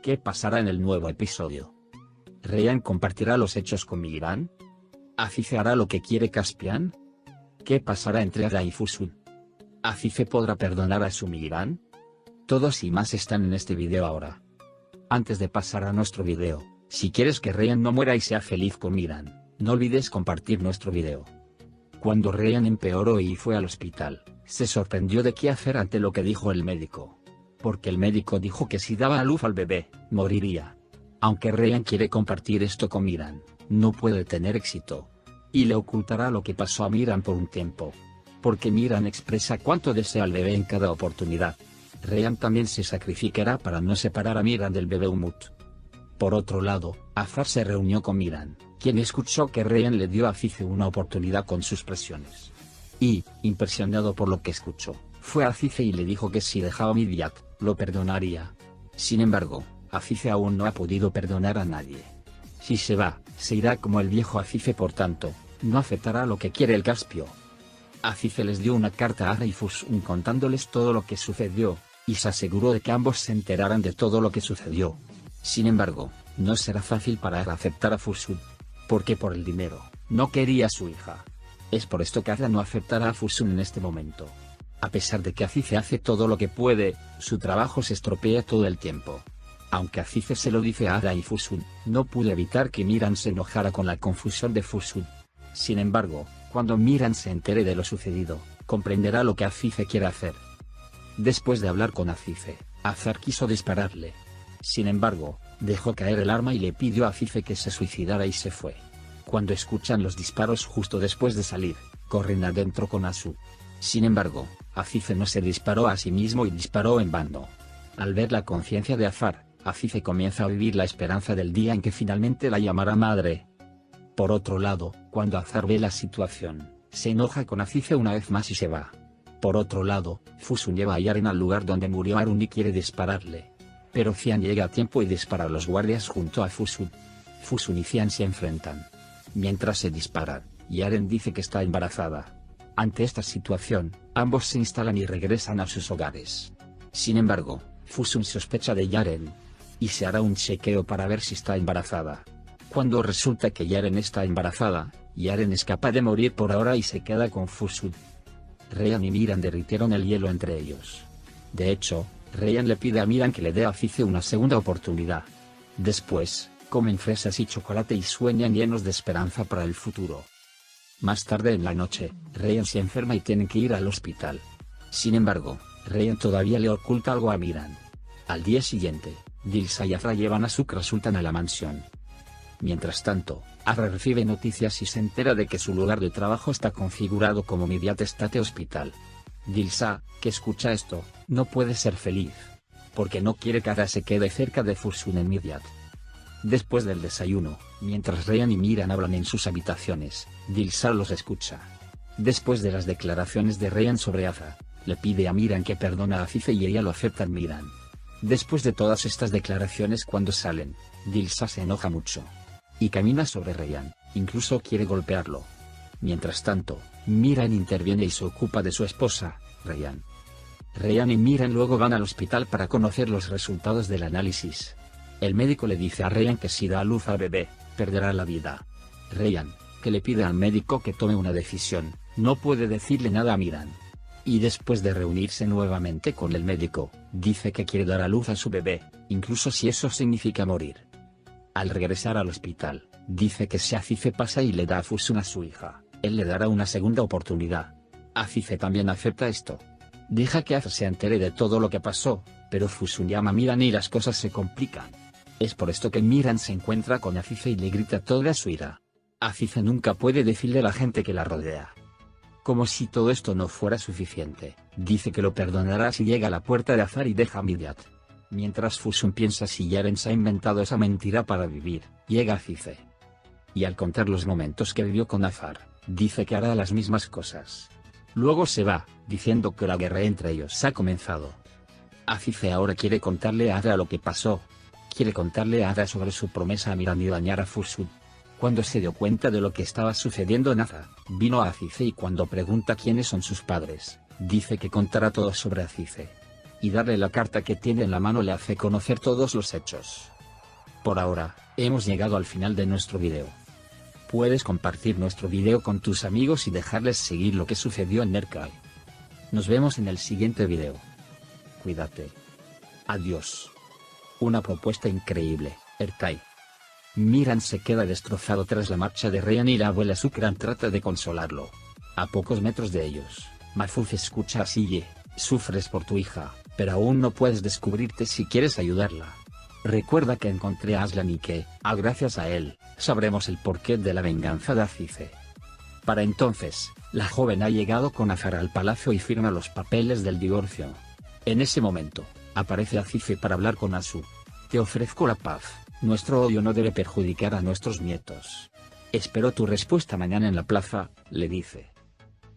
¿Qué pasará en el nuevo episodio? ¿Ryan compartirá los hechos con Miran? ¿Azize hará lo que quiere Caspian? ¿Qué pasará entre Ada y Fusun? ¿Azize podrá perdonar a su Miran? Todos y más están en este video ahora. Antes de pasar a nuestro video, si quieres que Ryan no muera y sea feliz con Miran, no olvides compartir nuestro video. Cuando Ryan empeoró y fue al hospital, se sorprendió de qué hacer ante lo que dijo el médico. Porque el médico dijo que si daba a luz al bebé, moriría. Aunque Ryan quiere compartir esto con Miran, no puede tener éxito. Y le ocultará lo que pasó a Miran por un tiempo. Porque Miran expresa cuánto desea al bebé en cada oportunidad. Ryan también se sacrificará para no separar a Miran del bebé Umut. Por otro lado, Azar se reunió con Miran, quien escuchó que Ryan le dio a Azize una oportunidad con sus presiones. Y, impresionado por lo que escuchó, fue a Azize y le dijo que si dejaba a Midyat, lo perdonaría. Sin embargo, Azize aún no ha podido perdonar a nadie. Si se va, se irá como el viejo Azize, por tanto, no aceptará lo que quiere el Caspio. Azize les dio una carta a Ada y Fusun contándoles todo lo que sucedió, y se aseguró de que ambos se enteraran de todo lo que sucedió. Sin embargo, no será fácil para Ada aceptar a Fusun. Porque por el dinero, no quería a su hija. Es por esto que Ada no aceptará a Fusun en este momento. A pesar de que Azize hace todo lo que puede, su trabajo se estropea todo el tiempo. Aunque Azize se lo dice a Ada y Fusun, no pudo evitar que Miran se enojara con la confusión de Fusun. Sin embargo, cuando Miran se entere de lo sucedido, comprenderá lo que Azize quiere hacer. Después de hablar con Azize, Azar quiso dispararle. Sin embargo, dejó caer el arma y le pidió a Azize que se suicidara y se fue. Cuando escuchan los disparos justo después de salir, corren adentro con Azu. Sin embargo, Azize no se disparó a sí mismo y disparó en vano. Al ver la conciencia de Azar, Azize comienza a vivir la esperanza del día en que finalmente la llamará madre. Por otro lado, cuando Azar ve la situación, se enoja con Azize una vez más y se va. Por otro lado, Fusun lleva a Yaren al lugar donde murió Arun y quiere dispararle. Pero Cian llega a tiempo y dispara a los guardias junto a Fusun. Fusun y Cian se enfrentan. Mientras se disparan, Yaren dice que está embarazada. Ante esta situación, ambos se instalan y regresan a sus hogares. Sin embargo, Fusun sospecha de Yaren. Y se hará un chequeo para ver si está embarazada. Cuando resulta que Yaren está embarazada, Yaren es capaz de morir por ahora y se queda con Fusun. Ryan y Miran derritieron el hielo entre ellos. De hecho, Ryan le pide a Miran que le dé a Azize una segunda oportunidad. Después, comen fresas y chocolate y sueñan llenos de esperanza para el futuro. Más tarde en la noche, Ryan se enferma y tienen que ir al hospital. Sin embargo, Ryan todavía le oculta algo a Miran. Al día siguiente, Dilsa y Azra llevan azúcar sultán a la mansión. Mientras tanto, Azra recibe noticias y se entera de que su lugar de trabajo está configurado como Midyat State Hospital. Dilsa, que escucha esto, no puede ser feliz. Porque no quiere que Ada se quede cerca de Fusun en Midyat. Después del desayuno, mientras Ryan y Miran hablan en sus habitaciones, Dilsa los escucha. Después de las declaraciones de Ryan sobre Azra, le pide a Miran que perdona a Azize y ella lo acepta en Miran. Después de todas estas declaraciones, cuando salen, Dilsa se enoja mucho. Y camina sobre Ryan, incluso quiere golpearlo. Mientras tanto, Miran interviene y se ocupa de su esposa, Ryan. Ryan y Miran luego van al hospital para conocer los resultados del análisis. El médico le dice a Ryan que si da a luz al bebé, perderá la vida. Ryan, que le pide al médico que tome una decisión, no puede decirle nada a Miran. Y después de reunirse nuevamente con el médico, dice que quiere dar a luz a su bebé, incluso si eso significa morir. Al regresar al hospital, dice que si Azize pasa y le da a Fusun a su hija, él le dará una segunda oportunidad. Azize también acepta esto. Deja que Azra se entere de todo lo que pasó, pero Fusun llama a Miran y las cosas se complican. Es por esto que Miran se encuentra con Azize y le grita toda su ira. Azize nunca puede decirle a la gente que la rodea. Como si todo esto no fuera suficiente, dice que lo perdonará si llega a la puerta de Azar y deja a Midyat. Mientras Fusun piensa si Yaren se ha inventado esa mentira para vivir, llega Azize. Y al contar los momentos que vivió con Azar, dice que hará las mismas cosas. Luego se va, diciendo que la guerra entre ellos ha comenzado. Azize ahora quiere contarle a Ada lo que pasó. Quiere contarle a Ada sobre su promesa a Miran y dañar a Fusun. Cuando se dio cuenta de lo que estaba sucediendo en Ada, vino a Azize y cuando pregunta quiénes son sus padres, dice que contará todo sobre Azize. y darle la carta que tiene en la mano le hace conocer todos los hechos. Por ahora, hemos llegado al final de nuestro video. Puedes compartir nuestro video con tus amigos y dejarles seguir lo que sucedió en Nerkai. Nos vemos en el siguiente video. Cuídate. Adiós. Una propuesta increíble, Erkai. Miran se queda destrozado tras la marcha de Ryan y la abuela Sukran trata de consolarlo. A pocos metros de ellos, Mafuz escucha a Sille: sufres por tu hija, pero aún no puedes descubrirte si quieres ayudarla. Recuerda que encontré a Aslan y que, gracias a él, sabremos el porqué de la venganza de Azize. Para entonces, la joven ha llegado con Azar al palacio y firma los papeles del divorcio. En ese momento, aparece Azize para hablar con Asu. Te ofrezco la paz, nuestro odio no debe perjudicar a nuestros nietos. Espero tu respuesta mañana en la plaza, le dice.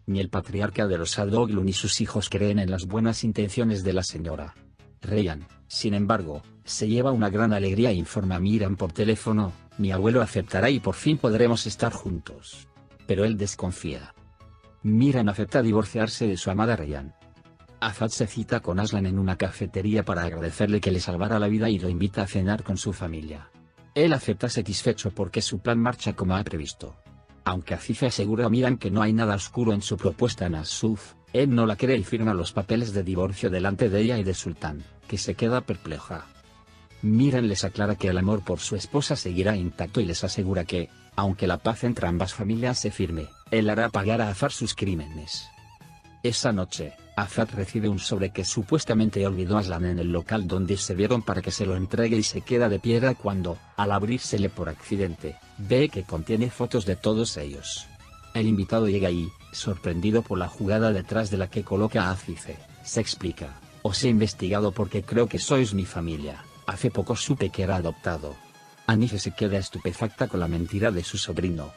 Ni el patriarca de los Aldoglu ni sus hijos creen en las buenas intenciones de la señora. Ryan, sin embargo, se lleva una gran alegría e informa a Miran por teléfono: mi abuelo aceptará y por fin podremos estar juntos. Pero él desconfía. Miran acepta divorciarse de su amada Ryan. Azad se cita con Aslan en una cafetería para agradecerle que le salvara la vida y lo invita a cenar con su familia. Él acepta satisfecho porque su plan marcha como ha previsto. Aunque Azize asegura a Miran que no hay nada oscuro en su propuesta a Nasuf, él no la cree y firma los papeles de divorcio delante de ella y de Sultán, que se queda perpleja. Miran les aclara que el amor por su esposa seguirá intacto y les asegura que, aunque la paz entre ambas familias se firme, él hará pagar a Azar sus crímenes. Esa noche, Azad recibe un sobre que supuestamente olvidó Aslan en el local donde se vieron para que se lo entregue y se queda de piedra cuando, al abrírsele por accidente, ve que contiene fotos de todos ellos. El invitado llega y, sorprendido por la jugada detrás de la que coloca a Azize, se explica: os he investigado porque creo que sois mi familia, hace poco supe que era adoptado. Anife se queda estupefacta con la mentira de su sobrino,